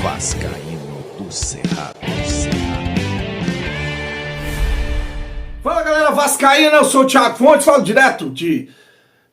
Vascaíno do Cerrado. Fala galera vascaína, eu sou o Thiago Fontes, falo direto de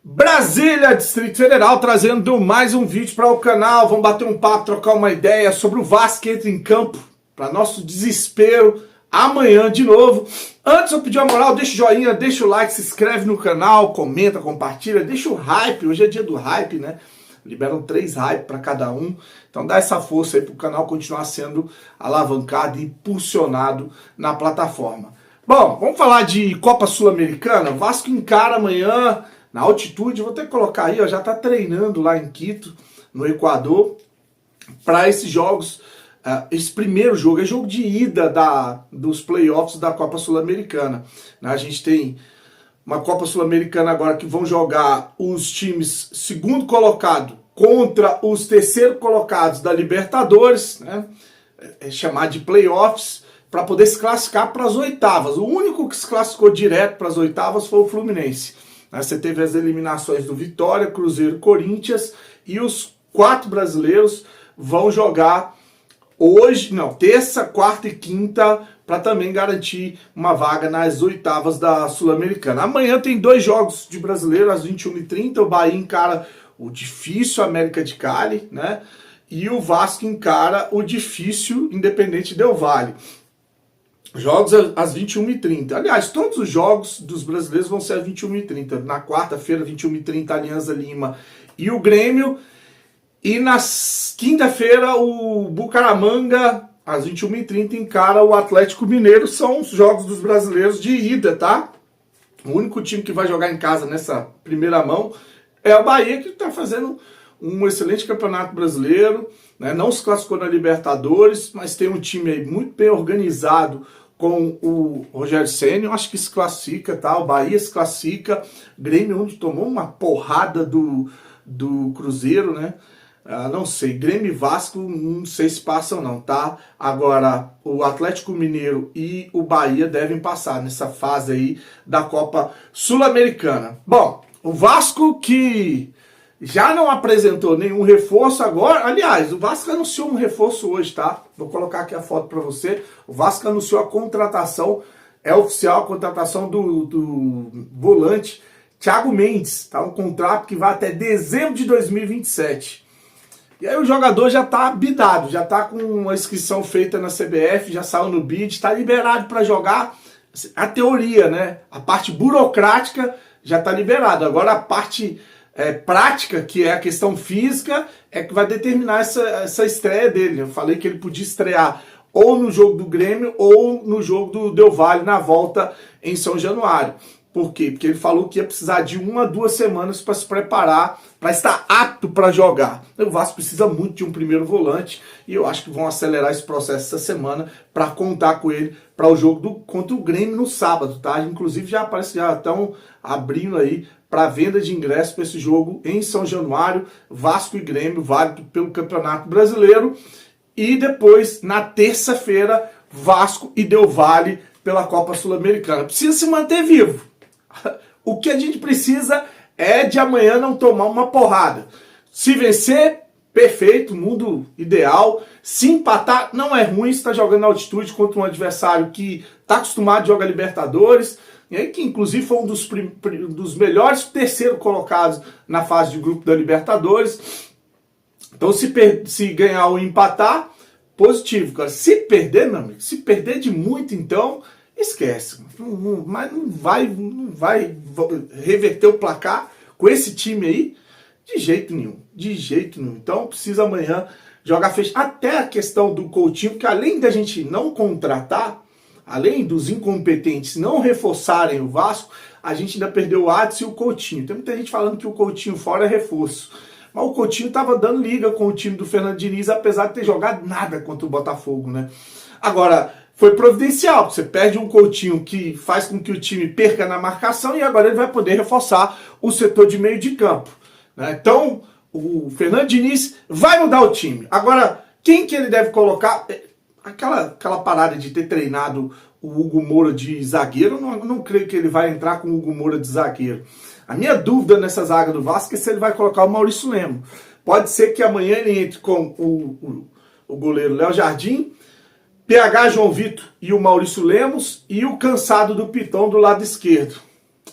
Brasília, Distrito Federal, trazendo mais um vídeo para o canal. Vamos bater um papo, trocar uma ideia sobre o Vasco que entra em campo, para nosso desespero, amanhã de novo. Antes eu pedir uma moral, deixa o joinha, deixa o like, se inscreve no canal, comenta, compartilha, deixa o hype, hoje é dia do hype, né? Liberam 3 hype para cada um, então dá essa força aí para o canal continuar sendo alavancado e impulsionado na plataforma. Bom, vamos falar de Copa Sul-Americana. O Vasco encara amanhã na altitude, vou ter que colocar aí, ó, já está treinando lá em Quito, no Equador, para esses jogos. Esse primeiro jogo é jogo de ida dos playoffs da Copa Sul-Americana. A gente tem uma Copa Sul-Americana agora que vão jogar os times segundo colocado contra os terceiro colocados da Libertadores, né? É chamado de playoffs, para poder se classificar para as oitavas. O único que se classificou direto para as oitavas foi o Fluminense. Você teve as eliminações do Vitória, Cruzeiro, Corinthians, e os 4 brasileiros vão jogar hoje, não, terça, quarta e quinta, para também garantir uma vaga nas oitavas da Sul-Americana. Amanhã tem 2 jogos de brasileiro, às 21h30, o Bahia encara o difícil América de Cali, né? E o Vasco encara o difícil Independente Del Valle. Jogos às 21h30. Aliás, todos os jogos dos brasileiros vão ser às 21h30. Na quarta-feira, 21h30, Alianza Lima e o Grêmio. E na quinta-feira, o Bucaramanga, às 21h30, encara o Atlético Mineiro. São os jogos dos brasileiros de ida, tá? O único time que vai jogar em casa nessa primeira mão é o Bahia, que está fazendo um excelente campeonato brasileiro, né? Não se classificou na Libertadores, mas tem um time aí muito bem organizado com o Rogério Ceni. Eu acho que se classifica, tá? O Bahia se classifica. Grêmio, onde tomou uma porrada do Cruzeiro, né? Não sei, Grêmio e Vasco, não sei se passam não, tá? Agora, o Atlético Mineiro e o Bahia devem passar nessa fase aí da Copa Sul-Americana. Bom, o Vasco que já não apresentou nenhum reforço agora. Aliás, o Vasco anunciou um reforço hoje, tá? Vou colocar aqui a foto para você. O Vasco anunciou a contratação, é oficial a contratação do volante Thiago Mendes, tá? Um contrato que vai até dezembro de 2027. E aí o jogador já tá bidado, já tá com uma inscrição feita na CBF, já saiu no bid, tá liberado para jogar. A teoria, né? A parte burocrática já tá liberada. Agora a parte prática, que é a questão física, é que vai determinar essa estreia dele. Eu falei que ele podia estrear ou no jogo do Grêmio ou no jogo do Del Valle na volta em São Januário. Por quê? Porque ele falou que ia precisar de 1 a 2 semanas para se preparar, para estar apto para jogar. O Vasco precisa muito de um primeiro volante e eu acho que vão acelerar esse processo essa semana para contar com ele para o jogo contra o Grêmio no sábado, tá? Inclusive já estão abrindo aí para venda de ingressos para esse jogo em São Januário, Vasco e Grêmio, válido pelo Campeonato Brasileiro. E depois, na terça-feira, Vasco e Del Valle pela Copa Sul-Americana. Precisa se manter vivo. O que a gente precisa é de amanhã não tomar uma porrada. Se vencer, perfeito, mundo ideal. Se empatar, não é ruim, você está jogando na altitude contra um adversário que está acostumado a jogar Libertadores, e aí que inclusive foi um dos melhores terceiro colocados na fase de grupo da Libertadores. Então se ganhar ou empatar, positivo. Cara, se perder, meu amigo, se perder de muito, então esquece. Mas não vai reverter o placar com esse time aí de jeito nenhum. De jeito nenhum. Então precisa amanhã jogar fechado. Até a questão do Coutinho, que além da gente não contratar, além dos incompetentes não reforçarem o Vasco, a gente ainda perdeu o Adson e o Coutinho. Tem muita gente falando que o Coutinho fora é reforço. Mas o Coutinho estava dando liga com o time do Fernando Diniz, apesar de ter jogado nada contra o Botafogo, né? Agora, foi providencial. Você perde um Coutinho que faz com que o time perca na marcação e agora ele vai poder reforçar o setor de meio de campo, né? Então, o Fernando Diniz vai mudar o time. Agora, quem que ele deve colocar? Aquela parada de ter treinado o Hugo Moura de zagueiro, eu não creio que ele vai entrar com o Hugo Moura de zagueiro. A minha dúvida nessa zaga do Vasco é se ele vai colocar o Maurício Lema. Pode ser que amanhã ele entre com o goleiro Léo Jardim, PH João Vitor e o Maurício Lemos, e o cansado do Piton do lado esquerdo.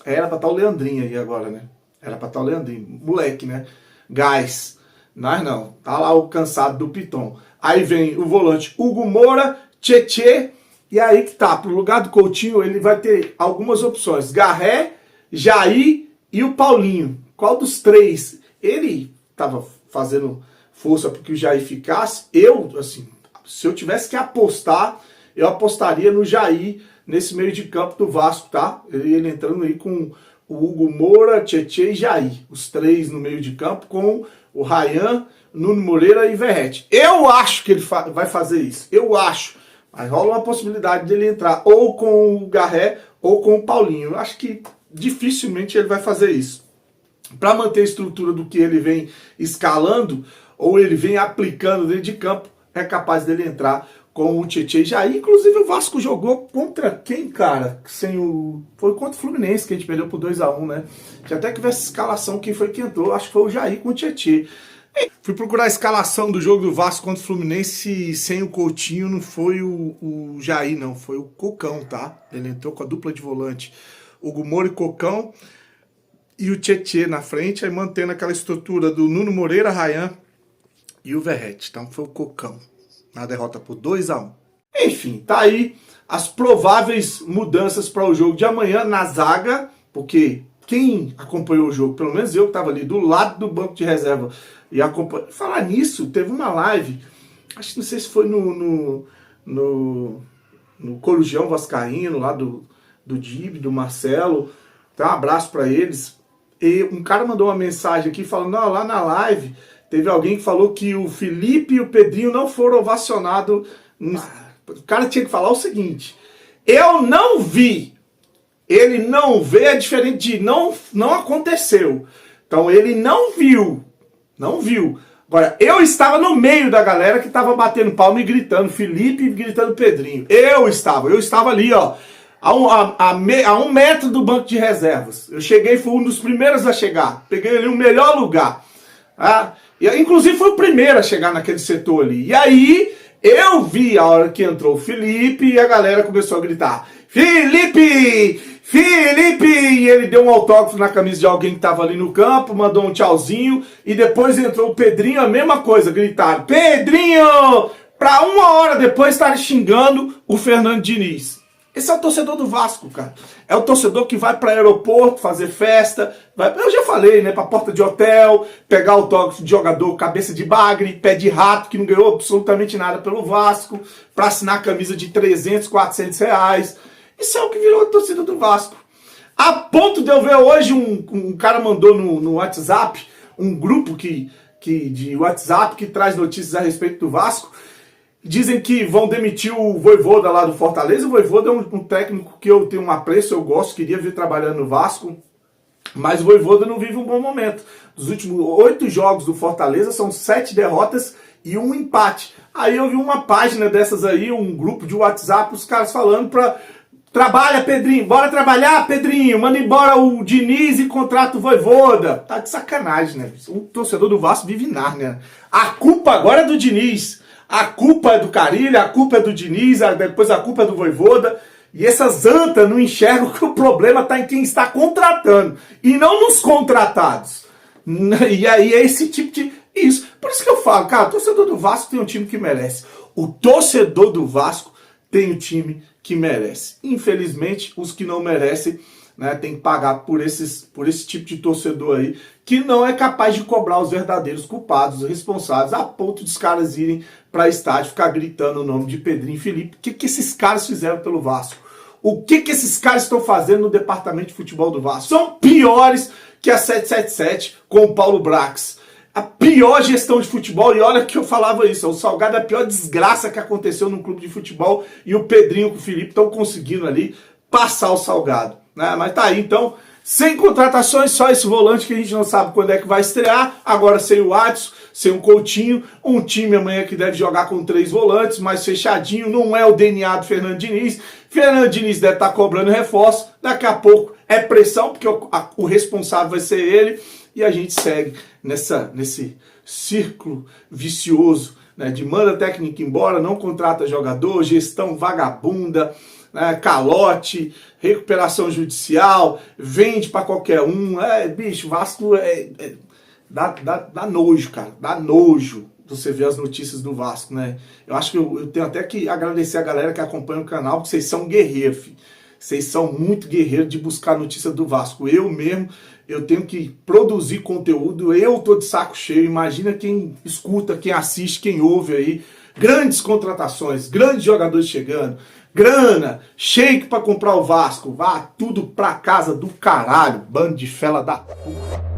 Era pra estar o Leandrinho aí agora, né? Era pra estar o Leandrinho, moleque, né? Gás. Mas não, tá lá o cansado do Piton. Aí vem o volante Hugo Moura, Tietê, e aí que tá, pro lugar do Coutinho ele vai ter algumas opções. Garré, Jair e o Paulinho. Qual dos três? Ele tava fazendo força para que o Jair ficasse. Eu, assim, se eu tivesse que apostar, eu apostaria no Jair nesse meio de campo do Vasco, tá? Ele entrando aí com o Hugo Moura, Tietê e Jair. Os três no meio de campo com o Ryan, Nuno Moreira e Verratti. Eu acho que ele vai fazer isso. Eu acho. Mas rola uma possibilidade dele entrar ou com o Garré ou com o Paulinho. Eu acho que dificilmente ele vai fazer isso. Para manter a estrutura do que ele vem escalando ou ele vem aplicando dentro de campo, é capaz dele entrar com o Tietê e Jair. Inclusive o Vasco jogou contra quem, cara? Foi contra o Fluminense que a gente perdeu por 2-1, né? Tinha até que ver essa escalação, quem foi que entrou. Acho que foi o Jair com o Tietê. Fui procurar a escalação do jogo do Vasco contra o Fluminense sem o Coutinho, não foi o Jair, não. Foi o Cocão, tá? Ele entrou com a dupla de volante. Hugo Moura e Cocão e o Tietê na frente, aí mantendo aquela estrutura do Nuno Moreira, Ryan e o Verratti. Então foi o Cocão na derrota por 2-1. Enfim, tá aí as prováveis mudanças para o jogo de amanhã na zaga, porque quem acompanhou o jogo, pelo menos eu que estava ali do lado do banco de reserva e acompanhou. Falar nisso, teve uma live, acho que não sei se foi no Corujão Vascaíno, lá do Dib, do Marcelo. Então, um abraço para eles. E um cara mandou uma mensagem aqui falando, não, lá na live teve alguém que falou que o Felipe e o Pedrinho não foram ovacionados. O cara tinha que falar o seguinte: eu não vi. Ele não vê é diferente de não aconteceu. Então ele não viu. Não viu. Agora, eu estava no meio da galera que estava batendo palma e gritando Felipe e gritando Pedrinho. Eu estava ali, ó, a 1 metro do banco de reservas. Eu cheguei, fui um dos primeiros a chegar. Peguei ali o melhor lugar. Ah, inclusive foi o primeiro a chegar naquele setor ali. E aí eu vi a hora que entrou o Felipe e a galera começou a gritar Felipe! Felipe! E ele deu um autógrafo na camisa de alguém que estava ali no campo, mandou um tchauzinho e depois entrou o Pedrinho, a mesma coisa, gritaram Pedrinho! Pra 1 hora depois estarem xingando o Fernando Diniz. Esse é o torcedor do Vasco, cara. É o torcedor que vai para o aeroporto fazer festa. Eu já falei, né? Para porta de hotel, pegar autógrafo de jogador cabeça de bagre, pé de rato, que não ganhou absolutamente nada pelo Vasco, para assinar a camisa de 300, 400 reais. Isso é o que virou a torcida do Vasco. A ponto de eu ver hoje um cara mandou no WhatsApp, um grupo de WhatsApp que traz notícias a respeito do Vasco. Dizem que vão demitir o Vojvoda lá do Fortaleza. O Vojvoda é um técnico que eu tenho um apreço, eu gosto, queria ver trabalhando no Vasco. Mas o Vojvoda não vive um bom momento. Dos últimos 8 jogos do Fortaleza, são 7 derrotas e 1 empate. Aí eu vi uma página dessas aí, um grupo de WhatsApp, os caras falando pra... Trabalha, Pedrinho, bora trabalhar, Pedrinho, manda embora o Diniz e contrata o Vojvoda. Tá de sacanagem, né? O torcedor do Vasco vive em Nárnia. A culpa agora é do Diniz. A culpa é do Carille, a culpa é do Diniz, depois a culpa é do Vojvoda. E essas antas não enxergam que o problema está em quem está contratando e não nos contratados. E aí é esse tipo de... Isso. Por isso que eu falo, cara, o torcedor do Vasco tem um time que merece. O torcedor do Vasco tem um time que merece. Infelizmente, os que não merecem, né, tem que pagar por esse tipo de torcedor aí, que não é capaz de cobrar os verdadeiros culpados, os responsáveis, a ponto de os caras irem para estádio ficar gritando o nome de Pedrinho e Felipe. O que esses caras fizeram pelo Vasco? O que esses caras estão fazendo no departamento de futebol do Vasco? São piores que a 777 com o Paulo Brax. A pior gestão de futebol, e olha que eu falava isso, o Salgado é a pior desgraça que aconteceu no clube de futebol, e o Pedrinho com o Felipe estão conseguindo ali passar o Salgado, né? Mas tá aí, então, sem contratações, só esse volante que a gente não sabe quando é que vai estrear, agora sem o Adson, sem o Coutinho, um time amanhã que deve jogar com 3 volantes, mais fechadinho, não é o DNA do Fernando Diniz. Fernando Diniz deve estar cobrando reforço, daqui a pouco é pressão, porque o responsável vai ser ele, e a gente segue nesse círculo vicioso né, de manda técnico embora, não contrata jogador, gestão vagabunda, né, calote, recuperação judicial, vende para qualquer um. Bicho, Vasco dá nojo, cara, dá nojo você ver as notícias do Vasco, né? Eu acho que eu tenho até que agradecer a galera que acompanha o canal, porque vocês são guerreiros, filho. Vocês são muito guerreiros de buscar notícia do Vasco. Eu mesmo, eu tenho que produzir conteúdo, eu tô de saco cheio. Imagina quem escuta, quem assiste, quem ouve aí. Grandes contratações, grandes jogadores chegando, grana, shake pra comprar o Vasco. Vá tudo pra casa do caralho, bando de fela da puta.